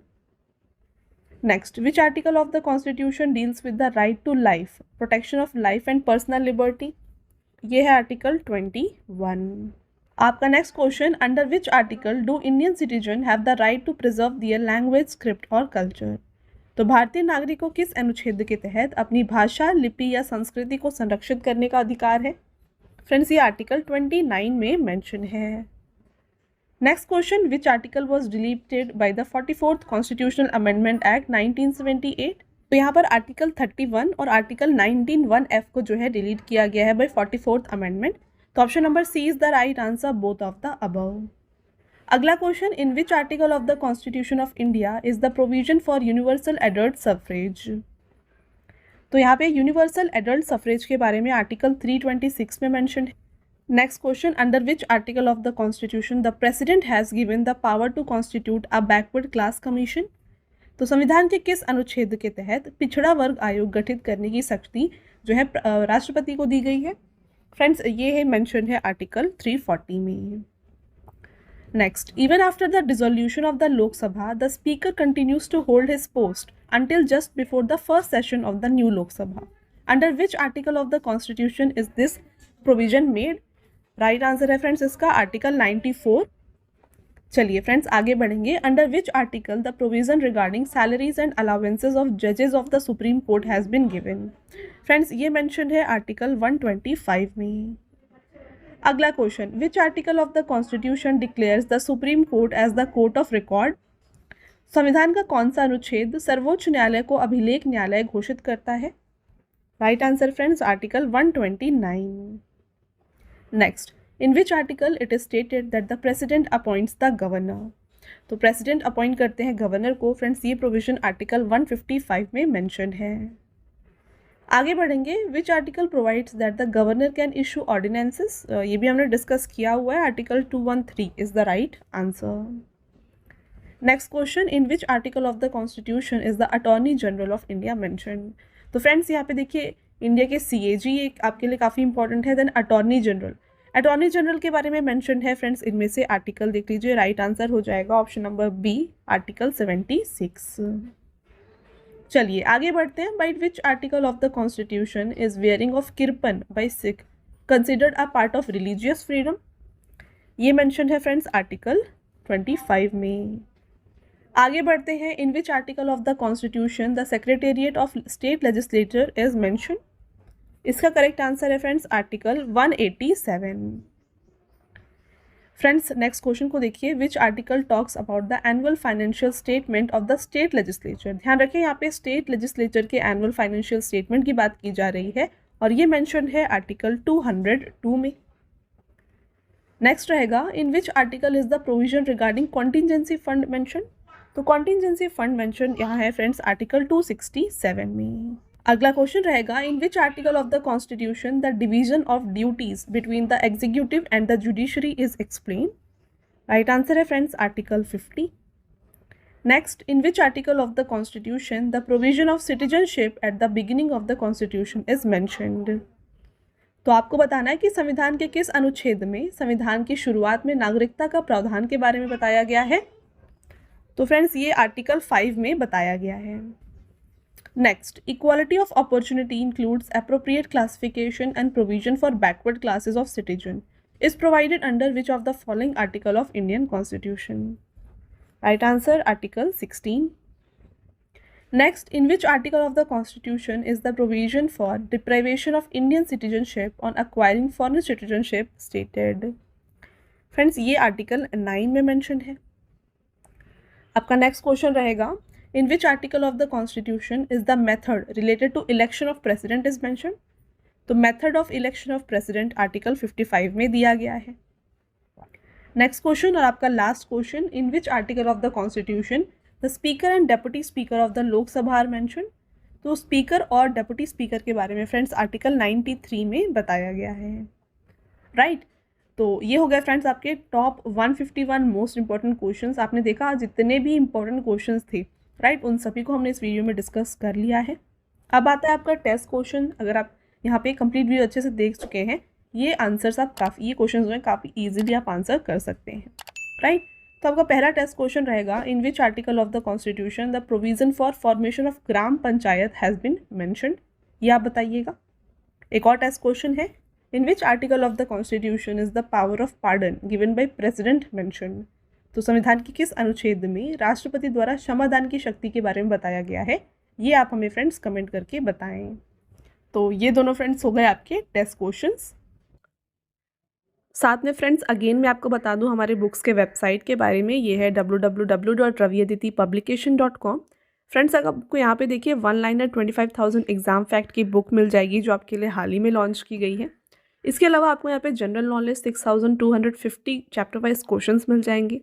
Next, which article of the constitution deals with the right to life, protection of life and personal liberty? ये है आर्टिकल 21। आपका next question, under which article do Indian citizen have the right to preserve their language, script और कल्चर? तो भारतीय नागरिकों को किस अनुच्छेद के तहत अपनी भाषा, लिपि या संस्कृति को संरक्षित करने का अधिकार है? फ्रेंड्स, ये आर्टिकल 29 में मेंशन है। Next question, which article was deleted by the 44th constitutional amendment act 1978? तो यहाँ पर आर्टिकल 31 और आर्टिकल 19(1)(f) को जो है डिलीट किया गया है बाय 44th अमेंडमेंट। तो option number C is the right answer, both of the above. अगला question, in which article of the constitution of India is the provision for universal adult suffrage? तो यहाँ पे यूनिवर्सल एडल्ट सफरेज के बारे में आर्टिकल 326 में मेंशन है। Next question, under which article of the constitution the president has given the power to constitute a backward class commission? तो संविधान के किस अनुच्छेद के तहत पिछड़ा वर्ग आयोग गठित करने की शक्ति जो है राष्ट्रपति को दी गई है? फ्रेंड्स, ये है मेंशन है आर्टिकल 340 में। Next, even after the dissolution of the Lok Sabha the speaker continues to hold his post until just before the first session of the new Lok Sabha. Under which article of the Constitution is this provision made? Right answer है फ्रेंड्स इसका आर्टिकल 94। चलिए फ्रेंड्स आगे बढ़ेंगे। Under which article the provision regarding salaries and allowances of जजेस of the supreme court has been given? Friends, ये मेंशन है आर्टिकल 125 में। अगला question, which article of the constitution declares the supreme court as the court of record? संविधान का कौन सा अनुच्छेद सर्वोच्च न्यायालय को अभिलेख न्यायालय घोषित करता है? Right answer friends article 129। Next, in which article it is stated that the president appoints the governor? तो प्रेसिडेंट अपॉइंट करते हैं गवर्नर को। फ्रेंड्स, ये प्रोविजन आर्टिकल 155 में मेंशन है। आगे बढ़ेंगे, which article provides that the governor can issue ordinances? ये भी हमने डिस्कस किया हुआ है, article 213 is the right answer. Next question, in which article of the constitution is the attorney general of India mention? तो फ्रेंड्स, यहाँ पे देखिए इंडिया के CAG एक आपके लिए काफ़ी इंपॉर्टेंट है। देन अटॉर्नी जनरल के बारे में मेंशन है। फ्रेंड्स, इनमें से आर्टिकल देख लीजिए, राइट आंसर हो जाएगा ऑप्शन नंबर बी, आर्टिकल 76। चलिए आगे बढ़ते हैं। By which article of the constitution is wearing of kirpan by Sikh considered a part of religious freedom? ये मेंशन है फ्रेंड्स आर्टिकल 25 में। आगे बढ़ते हैं, in which article of the constitution the secretariat of state legislature is mention? इसका करेक्ट आंसर है friends article 187। Friends, next question को देखिए, which article talks about the annual financial statement of the state legislature? ध्यान रखें, यहाँ पे स्टेट लेजिस्लेचर के एनुअल फाइनेंशियल स्टेटमेंट की बात की जा रही है और ये मेंशन है आर्टिकल 202 में। नेक्स्ट रहेगा, in which article is the provision regarding contingency fund mention? तो कॉन्टिजेंसी फंड मेंशन यहाँ है फ्रेंड्स आर्टिकल 267 में। अगला क्वेश्चन रहेगा, in which article of the constitution the division of duties between the executive and the judiciary is explain? Right answer है friends article 50। Next, in which article of the constitution the provision of citizenship at the beginning of the constitution is mentioned? तो आपको बताना है कि संविधान के किस अनुच्छेद में संविधान की शुरुआत में नागरिकता का प्रावधान के बारे में बताया गया है? तो फ्रेंड्स, ये आर्टिकल 5 में बताया गया है। Next, equality of opportunity includes appropriate classification and provision for backward classes of citizen is provided under which of the following article of Indian constitution? Right answer article 16। Next, in which article of the constitution is the provision for deprivation of Indian citizenship on acquiring foreign citizenship stated? Friends, ये आर्टिकल 9 में मेंशन है। आपका नेक्स्ट क्वेश्चन रहेगा, in which article of the constitution is the method related to election of president is mention? तो method of election of president article 55 में दिया गया है। नेक्स्ट क्वेश्चन और आपका last question, in which article of the constitution the speaker and deputy speaker of the Lok Sabha are mention? तो स्पीकर और डेप्यूटी स्पीकर के बारे में फ्रेंड्स आर्टिकल 93 में बताया गया है। राइट, तो ये हो गए फ्रेंड्स आपके टॉप 151 मोस्ट इंपॉर्टेंट क्वेश्चंस। आपने देखा जितने भी इंपॉर्टेंट क्वेश्चंस थे, राइट, उन सभी को हमने इस वीडियो में डिस्कस कर लिया है। अब आता है आपका टेस्ट क्वेश्चन। अगर आप यहाँ पे कंप्लीट वीडियो अच्छे से देख चुके हैं, ये आंसर्स आप ये क्वेश्चंस जो हैं काफ़ी ईजिली आप आंसर कर सकते हैं। राइट, तो आपका पहला टेस्ट क्वेश्चन रहेगा, in which article of the constitution the provision for formation of gram panchayat has been mentioned, ये आप बताइएगा। एक और टेस्ट क्वेश्चन है, in which article of the constitution is the power of pardon given by president mentioned, तो संविधान के किस अनुच्छेद में राष्ट्रपति द्वारा क्षमादान की शक्ति के बारे में बताया गया है, ये आप हमें फ्रेंड्स कमेंट करके बताएं। तो ये दोनों फ्रेंड्स हो गए आपके टेस्ट क्वेश्चंस। साथ में फ्रेंड्स अगेन मैं आपको बता दूं हमारे बुक्स के वेबसाइट के बारे में, ये है www.raviaditipublication.com। फ्रेंड्स अगर आपको यहाँ पे देखिए 1 लाइनर 25,000 एग्जाम फैक्ट की बुक मिल जाएगी जो आपके लिए हाल ही में लॉन्च की गई है। इसके अलावा आपको यहाँ पे general knowledge 6,250 chapter wise questions मिल जाएंगे,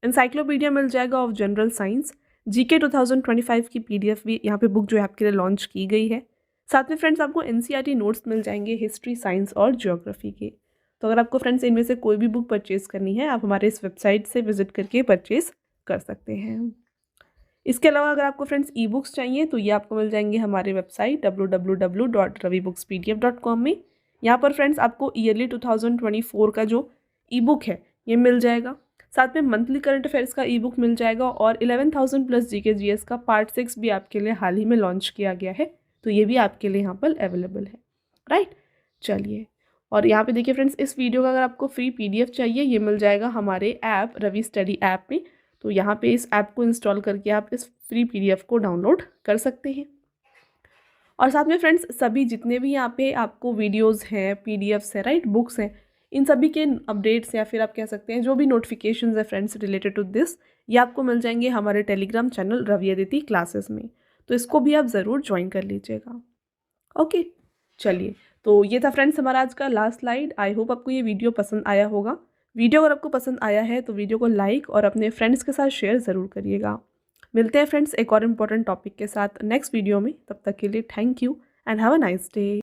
इंसाइक्लोपीडिया मिल जाएगा ऑफ जनरल साइंस, जीके 2025 की PDF भी यहाँ पे बुक जो है आपके लिए लॉन्च की गई है। साथ में फ्रेंड्स आपको NCERT नोट्स मिल जाएंगे हिस्ट्री, साइंस और ज्योग्राफी के। तो अगर आपको फ्रेंड्स इनमें से कोई भी बुक परचेज़ करनी है आप हमारे इस वेबसाइट से विजिट करके परचेज़ कर सकते हैं। इसके अलावा अगर आपको फ्रेंड्स ई बुक्स चाहिए तो ये आपको मिल जाएंगे हमारे वेबसाइट www.ravibookspdf.com में। यहाँ पर फ्रेंड्स आपको ईयरली 2024 का जो ई बुक है ये मिल जाएगा, साथ में मंथली करंट अफेयर्स का ई बुक मिल जाएगा और 11,000 प्लस GK GS का पार्ट 6 भी आपके लिए हाल ही में लॉन्च किया गया है, तो ये भी आपके लिए यहाँ पर अवेलेबल है। राइट, चलिए, और यहाँ पे देखिए फ्रेंड्स इस वीडियो का अगर आपको फ्री PDF चाहिए ये मिल जाएगा हमारे ऐप रवि स्टडी ऐप में, तो यहाँ पे इस ऐप को इंस्टॉल करके आप इस फ्री PDF को डाउनलोड कर सकते हैं। और साथ में फ्रेंड्स सभी जितने भी यहाँ पे आपको वीडियोस हैं, PDFs हैं, राइट, बुक्स हैं, इन सभी के अपडेट्स या फिर आप कह सकते हैं जो भी नोटिफिकेशंस है फ्रेंड्स रिलेटेड टू दिस, ये आपको मिल जाएंगे हमारे Telegram channel Ravi Aditi classes में, तो इसको भी आप ज़रूर ज्वाइन कर लीजिएगा। ओके, चलिए, तो ये था फ्रेंड्स हमारा आज का लास्ट स्लाइड। आई होप आपको ये वीडियो पसंद आया होगा। वीडियो अगर आपको पसंद आया है तो वीडियो को लाइक और अपने फ्रेंड्स के साथ शेयर ज़रूर करिएगा। मिलते हैं फ्रेंड्स एक और इम्पॉर्टेंट टॉपिक के साथ नेक्स्ट वीडियो में, तब तक के लिए thank you and have a nice day.